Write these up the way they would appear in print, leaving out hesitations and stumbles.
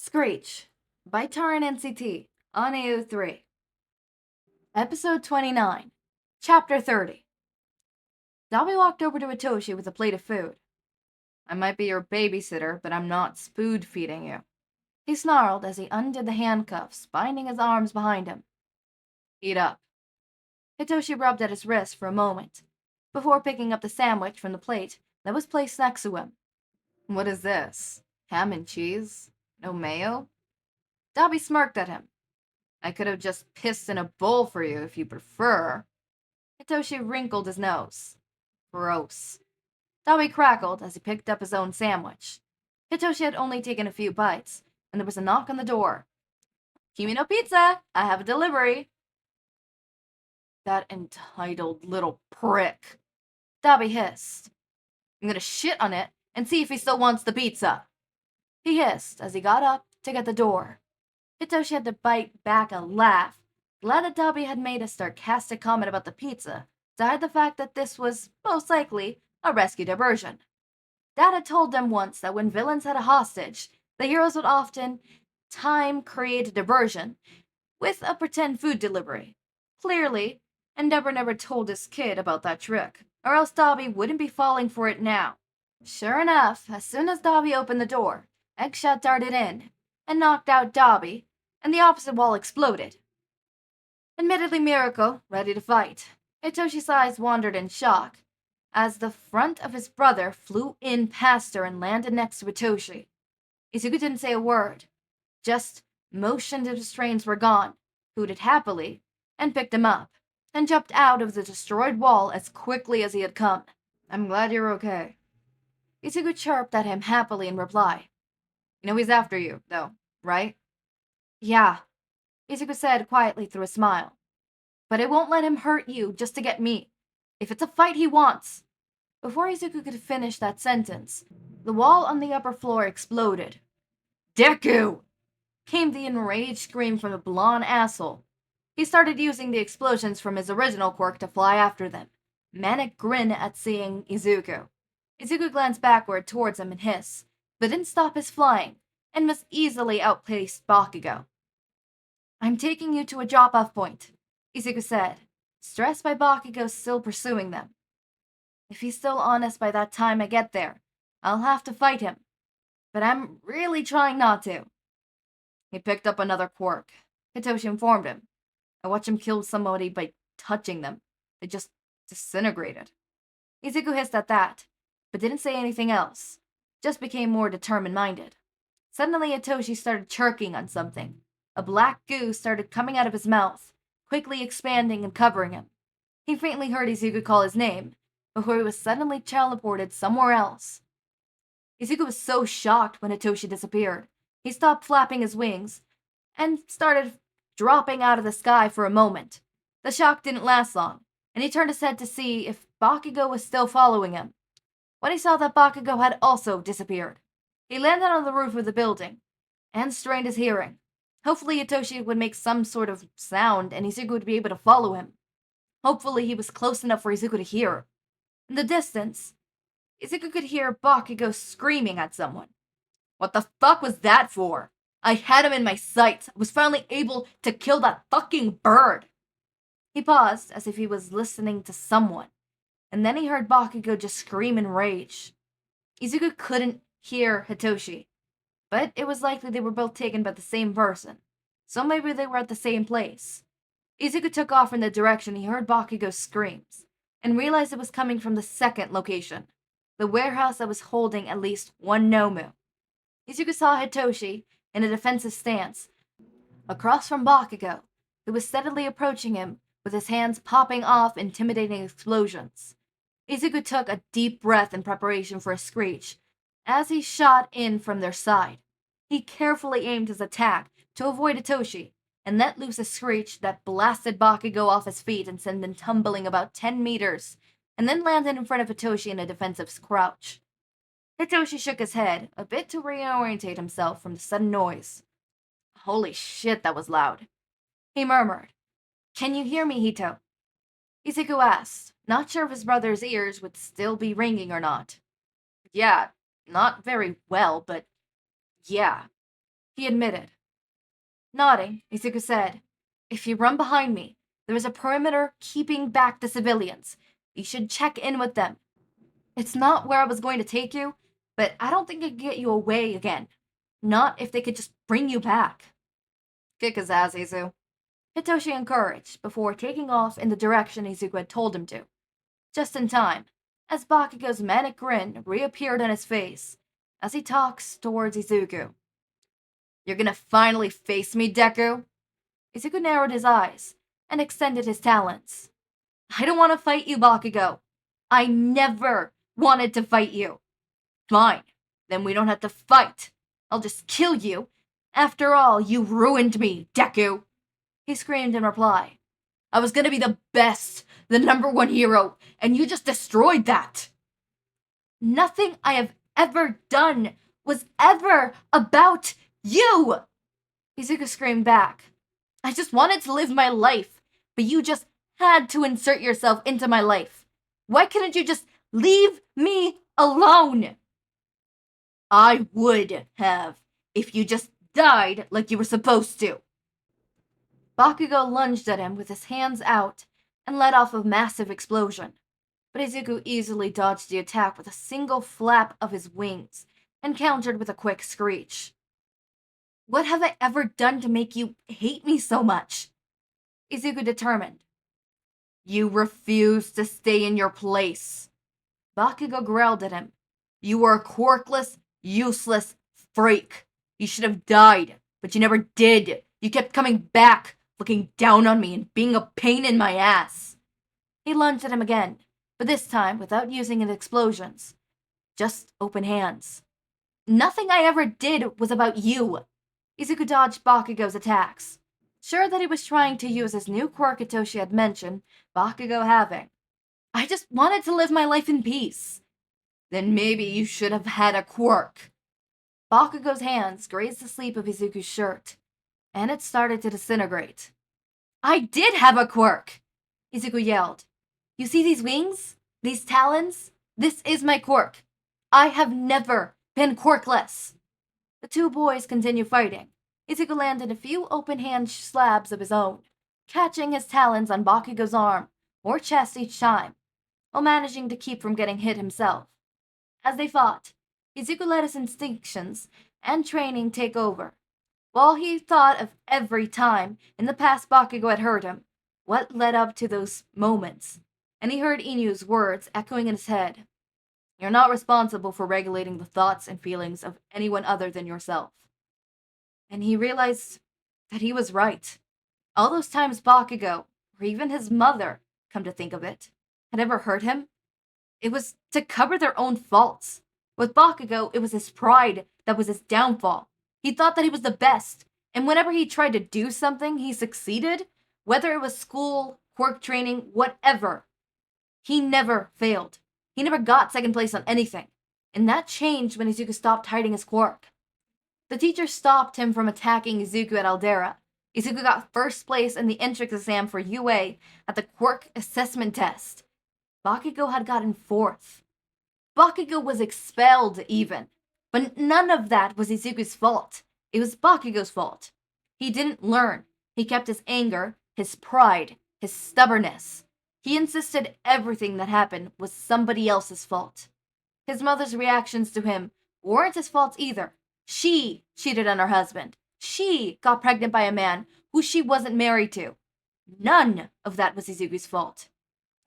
Screech by Taran NCT on AO3. Episode 29, Chapter 30. Dabi walked over to Hitoshi with a plate of food. "I might be your babysitter, but I'm not spoon feeding you," he snarled as he undid the handcuffs, binding his arms behind him. "Eat up." Hitoshi rubbed at his wrist for a moment, before picking up the sandwich from the plate that was placed next to him. "What is this? Ham and cheese? No mayo?" Dabi smirked at him. "I could have just pissed in a bowl for you if you prefer." Hitoshi wrinkled his nose. "Gross." Dabi crackled as he picked up his own sandwich. Hitoshi had only taken a few bites, and there was a knock on the door. "Kimi no pizza! I have a delivery." "That entitled little prick," Dabi hissed. "I'm gonna shit on it and see if he still wants the pizza," he hissed as he got up to get the door. Hitoshi had to bite back a laugh, glad that Dabi had made a sarcastic comment about the pizza to hide the fact that this was, most likely, a rescue diversion. Dad had told them once that when villains had a hostage, the heroes would often create a diversion with a pretend food delivery. Clearly, Endeavor never told his kid about that trick, or else Dabi wouldn't be falling for it now. Sure enough, as soon as Dabi opened the door, Eggshot darted in and knocked out Dabi, and the opposite wall exploded. Admittedly Miracle, ready to fight, Hitoshi's eyes wandered in shock as the front of his brother flew in past her and landed next to Hitoshi. Izuku didn't say a word, just motioned his trains were gone, hooted happily, and picked him up, and jumped out of the destroyed wall as quickly as he had come. "I'm glad you're okay." Izuku chirped at him happily in reply. "You know he's after you, though, right?" "Yeah," Izuku said quietly through a smile. "But I won't let him hurt you just to get me. If it's a fight he wants." Before Izuku could finish that sentence, the wall on the upper floor exploded. "Deku!" came the enraged scream from the blonde asshole. He started using the explosions from his original quirk to fly after them, manic grin at seeing Izuku. Izuku glanced backward towards him and hissed, but didn't stop his flying, and was easily outpaced Bakugou. "I'm taking you to a drop-off point," Izuku said, stressed by Bakugou still pursuing them. "If he's still honest by that time I get there, I'll have to fight him. But I'm really trying not to." "He picked up another quirk," Hitoshi informed him. "I watched him kill somebody by touching them. They just disintegrated." Izuku hissed at that, but didn't say anything else, just became more determined-minded. Suddenly Hitoshi started choking on something. A black goo started coming out of his mouth, quickly expanding and covering him. He faintly heard Izuku call his name, before he was suddenly teleported somewhere else. Izuku was so shocked when Hitoshi disappeared. He stopped flapping his wings, and started dropping out of the sky for a moment. The shock didn't last long, and he turned his head to see if Bakugou was still following him. When he saw that Bakugou had also disappeared, he landed on the roof of the building, and strained his hearing. Hopefully Hitoshi would make some sort of sound and Izuku would be able to follow him. Hopefully he was close enough for Izuku to hear. In the distance, Izuku could hear Bakugou screaming at someone. "What the fuck was that for? I had him in my sights. I was finally able to kill that fucking bird." He paused as if he was listening to someone, and then he heard Bakugou just scream in rage. Izuku couldn't hear Hitoshi, but it was likely they were both taken by the same person, so maybe they were at the same place. Izuku took off in the direction he heard Bakugou's screams, and realized it was coming from the second location, the warehouse that was holding at least one Nomu. Izuku saw Hitoshi in a defensive stance, across from Bakugou, who was steadily approaching him with his hands popping off intimidating explosions. Izuku took a deep breath in preparation for a screech, as he shot in from their side. He carefully aimed his attack to avoid Hitoshi, and let loose a screech that blasted Bakugou off his feet and sent him tumbling about 10 meters, and then landed in front of Hitoshi in a defensive crouch. Hitoshi shook his head, a bit to reorientate himself from the sudden noise. "Holy shit, that was loud," he murmured. "Can you hear me, Hito?" Izuku asked, not sure if his brother's ears would still be ringing or not. "Yeah, not very well, but yeah." he admitted. Nodding, Izuku said, "If you run behind me, there is a perimeter keeping back the civilians. You should check in with them. It's not where I was going to take you, but I don't think I could get you away again. Not if they could just bring you back." "Kick his ass, Izu," Hitoshi encouraged before taking off in the direction Izuku had told him to. Just in time, as Bakugou's manic grin reappeared on his face as he talks towards Izuku. "You're gonna finally face me, Deku?" Izuku narrowed his eyes and extended his talons. "I don't want to fight you, Bakugou. I never wanted to fight you." "Fine, then we don't have to fight. I'll just kill you. After all, you ruined me, Deku," he screamed in reply. "I was gonna be the best, the #1 hero, and you just destroyed that." "Nothing I have ever done was ever about you!" Izuku screamed back. "I just wanted to live my life, but you just had to insert yourself into my life. Why couldn't you just leave me alone?" "I would have, if you just died like you were supposed to." Bakugou lunged at him with his hands out and let off a massive explosion, but Izuku easily dodged the attack with a single flap of his wings and countered with a quick screech. "What have I ever done to make you hate me so much?" Izuku determined. "You refuse to stay in your place." Bakugou growled at him. "You were a quirkless, useless freak. You should have died, but you never did. You kept coming back, looking down on me and being a pain in my ass." He lunged at him again, but this time without using his explosions. Just open hands. "Nothing I ever did was about you." Izuku dodged Bakugou's attacks, sure that he was trying to use his new quirk Hitoshi had mentioned Bakugou having. "I just wanted to live my life in peace." "Then maybe you should have had a quirk." Bakugou's hands grazed the sleeve of Izuku's shirt, and it started to disintegrate. "I did have a quirk!" Izuku yelled. "You see these wings? These talons? This is my quirk. I have never been quirkless." The two boys continued fighting. Izuku landed a few open-hand slabs of his own, catching his talons on Bakugou's arm or chest each time, while managing to keep from getting hit himself. As they fought, Izuku let his instinctions and training take over, while he thought of every time in the past Bakugou had hurt him, what led up to those moments, and he heard Inu's words echoing in his head. "You're not responsible for regulating the thoughts and feelings of anyone other than yourself." And he realized that he was right. All those times Bakugou, or even his mother, come to think of it, had ever hurt him, it was to cover their own faults. With Bakugou, it was his pride that was his downfall. He thought that he was the best, and whenever he tried to do something, he succeeded, whether it was school, quirk training, whatever. He never failed. He never got second place on anything, and that changed when Izuku stopped hiding his quirk. The teacher stopped him from attacking Izuku at Aldera. Izuku got first place in the entrance exam for UA at the quirk assessment test. Bakugou had gotten fourth. Bakugou was expelled even, but none of that was Izuku's fault. It was Bakugou's fault. He didn't learn. He kept his anger, his pride, his stubbornness. He insisted everything that happened was somebody else's fault. His mother's reactions to him weren't his fault either. She cheated on her husband. She got pregnant by a man who she wasn't married to. None of that was Izuku's fault.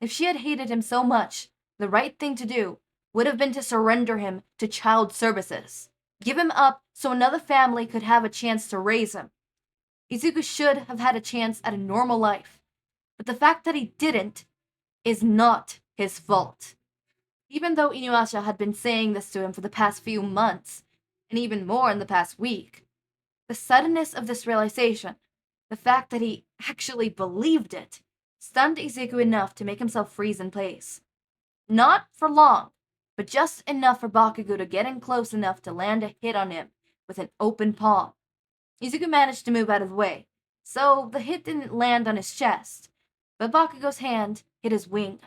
If she had hated him so much, the right thing to do would have been to surrender him to child services. Give him up so another family could have a chance to raise him. Izuku should have had a chance at a normal life. But the fact that he didn't is not his fault. Even though Inuyasha had been saying this to him for the past few months, and even more in the past week, the suddenness of this realization, the fact that he actually believed it, stunned Izuku enough to make himself freeze in place. Not for long, but just enough for Bakugou to get in close enough to land a hit on him with an open palm. Izuku managed to move out of the way, so the hit didn't land on his chest, but Bakugou's hand hit his wing,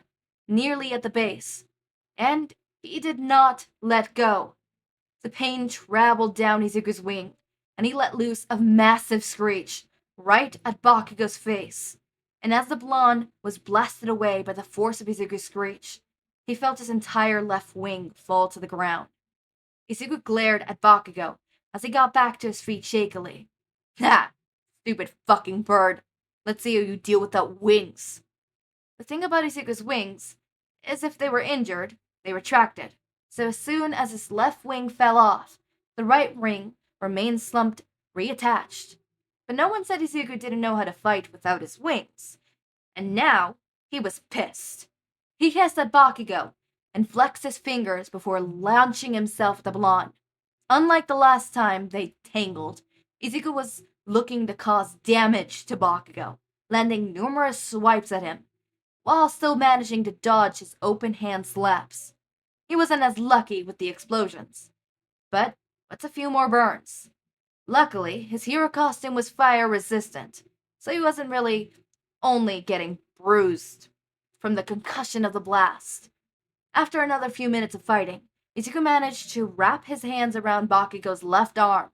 nearly at the base, and he did not let go. The pain traveled down Izuku's wing, and he let loose a massive screech right at Bakugou's face. And as the blonde was blasted away by the force of Izuku's screech, he felt his entire left wing fall to the ground. Izuku glared at Bakugou as he got back to his feet shakily. Ha! Stupid fucking bird. Let's see how you deal without wings. The thing about Izuku's wings is if they were injured, they retracted. So as soon as his left wing fell off, the right wing remained slumped, reattached. But no one said Izuku didn't know how to fight without his wings. And now, he was pissed. He hissed at Bakugou and flexed his fingers before launching himself at the blonde. Unlike the last time they tangled, Izuku was looking to cause damage to Bakugou, landing numerous swipes at him, while still managing to dodge his open hand slaps. He wasn't as lucky with the explosions, but what's a few more burns? Luckily, his hero costume was fire resistant, so he wasn't really only getting bruised from the concussion of the blast. After another few minutes of fighting, Izuku managed to wrap his hands around Bakugou's left arm,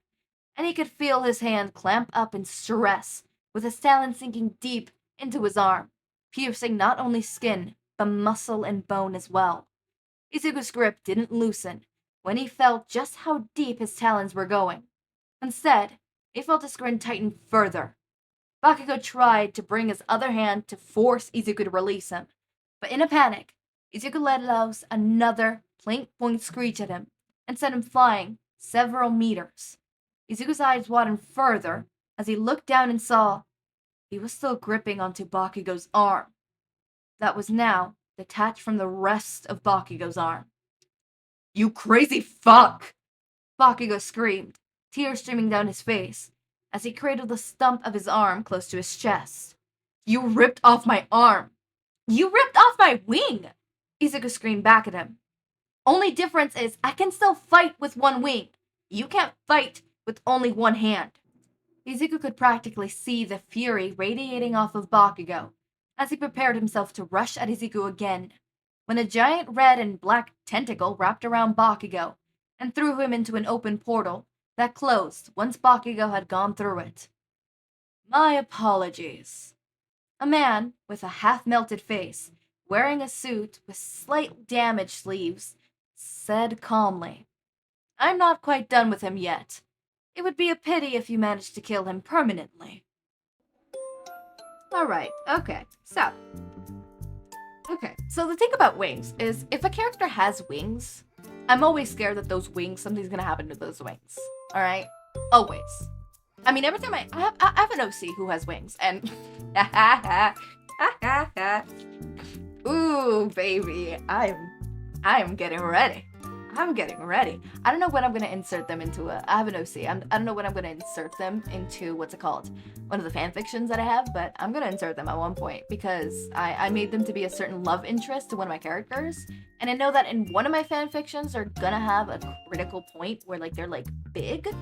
and he could feel his hand clamp up in stress, with his talon sinking deep into his arm, piercing not only skin, but muscle and bone as well. Izuku's grip didn't loosen when he felt just how deep his talons were going. Instead, he felt his grin tighten further. Bakugou tried to bring his other hand to force Izuku to release him, but in a panic, Izuku let loose another point screech at him and sent him flying several meters. Izuku's eyes widened further as he looked down and saw he was still gripping onto Bakugou's arm. That was now detached from the rest of Bakugou's arm. "You crazy fuck!" Bakugou screamed, tears streaming down his face, as he cradled the stump of his arm close to his chest. "You ripped off my arm!" "You ripped off my wing!" Izuku screamed back at him. "Only difference is I can still fight with one wing. You can't fight with only one hand." Izuku could practically see the fury radiating off of Bakugou as he prepared himself to rush at Izuku again, when a giant red and black tentacle wrapped around Bakugou and threw him into an open portal that closed once Bakugou had gone through it. "My apologies." A man with a half-melted face, wearing a suit with slight damaged sleeves, said calmly, "I'm not quite done with him yet. It would be a pity if you managed to kill him permanently." Alright, okay, so the thing about wings is if a character has wings, I'm always scared that those wings, something's gonna happen to those wings. Alright? Always. I mean, every time I have an OC who has wings, and ooh, baby, I'm getting ready. I'm getting ready. I don't know when I'm gonna insert them into I have an OC. I don't know when I'm gonna insert them into, what's it called? One of the fan fictions that I have, but I'm gonna insert them at one point because I made them to be a certain love interest to one of my characters. And I know that in one of my fan fictions, they're gonna have a critical point where, like, they're, like, big.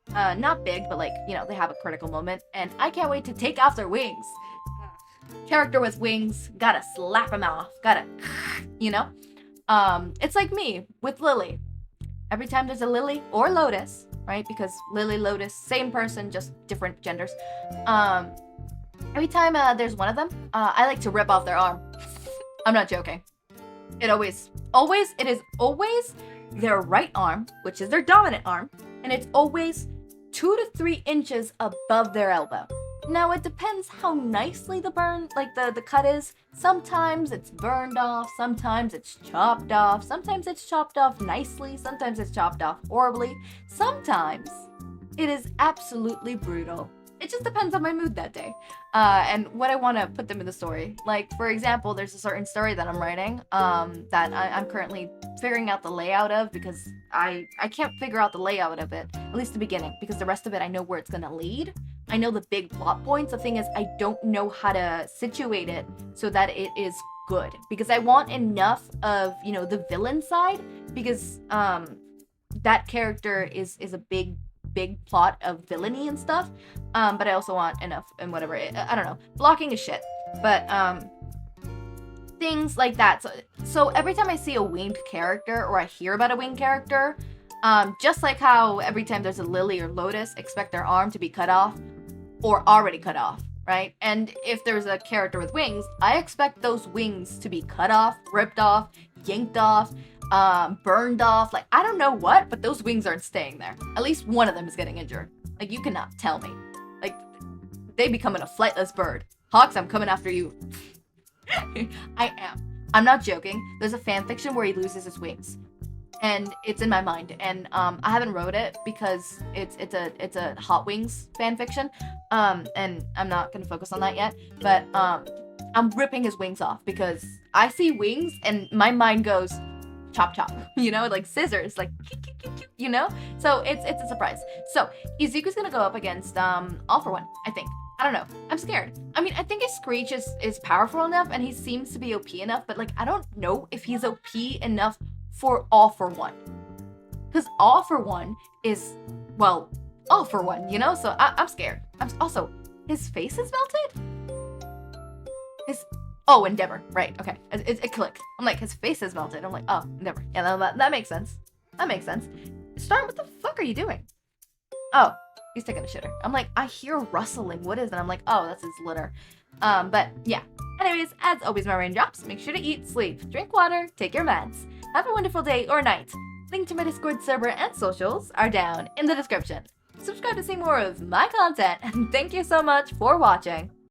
Not big, but, like, you know, they have a critical moment. And I can't wait to take off their wings. Character with wings, gotta slap them off. Gotta, you know? It's like me with Lily. Every time there's a Lily or Lotus, right? Because Lily, Lotus, same person, just different genders. Every time there's one of them, I like to rip off their arm. I'm not joking. It is always their right arm, which is their dominant arm, and it's always 2 to 3 inches above their elbow. Now, it depends how nicely the cut is. Sometimes it's burned off, sometimes it's chopped off, sometimes it's chopped off nicely, sometimes it's chopped off horribly, sometimes it is absolutely brutal. It just depends on my mood that day, and what I want to put them in the story. Like, for example, there's a certain story that I'm writing, that I'm currently figuring out the layout of, because I can't figure out the layout of it, at least the beginning, because the rest of it I know where it's gonna lead. I know the big plot points. The thing is, I don't know how to situate it so that it is good, because I want enough of, you know, the villain side, because that character is a big plot of villainy and stuff, but I also want enough and whatever. I don't know. Blocking is shit, but things like that. So every time I see a winged character or I hear about a winged character, Just like how every time there's a lily or lotus, expect their arm to be cut off or already cut off, right? And if there's a character with wings, I expect those wings to be cut off, ripped off, yanked off, burned off. Like, I don't know what, but those wings aren't staying there. At least one of them is getting injured. Like, you cannot tell me. Like, they becoming a flightless bird. Hawks, I'm coming after you. I am. I'm not joking. There's a fanfiction where he loses his wings. And it's in my mind, and I haven't wrote it because it's a Hot Wings fanfiction, and I'm not gonna focus on that yet. But I'm ripping his wings off because I see wings and my mind goes chop chop, you know, like scissors, like you know. So it's a surprise. So Izuku's gonna go up against All For One, I think. I don't know. I'm scared. I mean, I think his Screech is powerful enough, and he seems to be OP enough, but like I don't know if he's OP enough for All For One. Because All For One is, well, All For One, you know? So I'm scared. Also, his face is melted? Oh, Endeavor. Right, okay. It clicked. I'm like, his face is melted. I'm like, oh, Endeavor. Yeah, that makes sense. That makes sense. Start, what the fuck are you doing? Oh, he's taking a shitter. I'm like, I hear rustling. What is it? I'm like, oh, that's his litter. But yeah. Anyways, as always, my raindrops, make sure to eat, sleep, drink water, take your meds. Have a wonderful day or night. Link to my Discord server and socials are down in the description. Subscribe to see more of my content, and thank you so much for watching.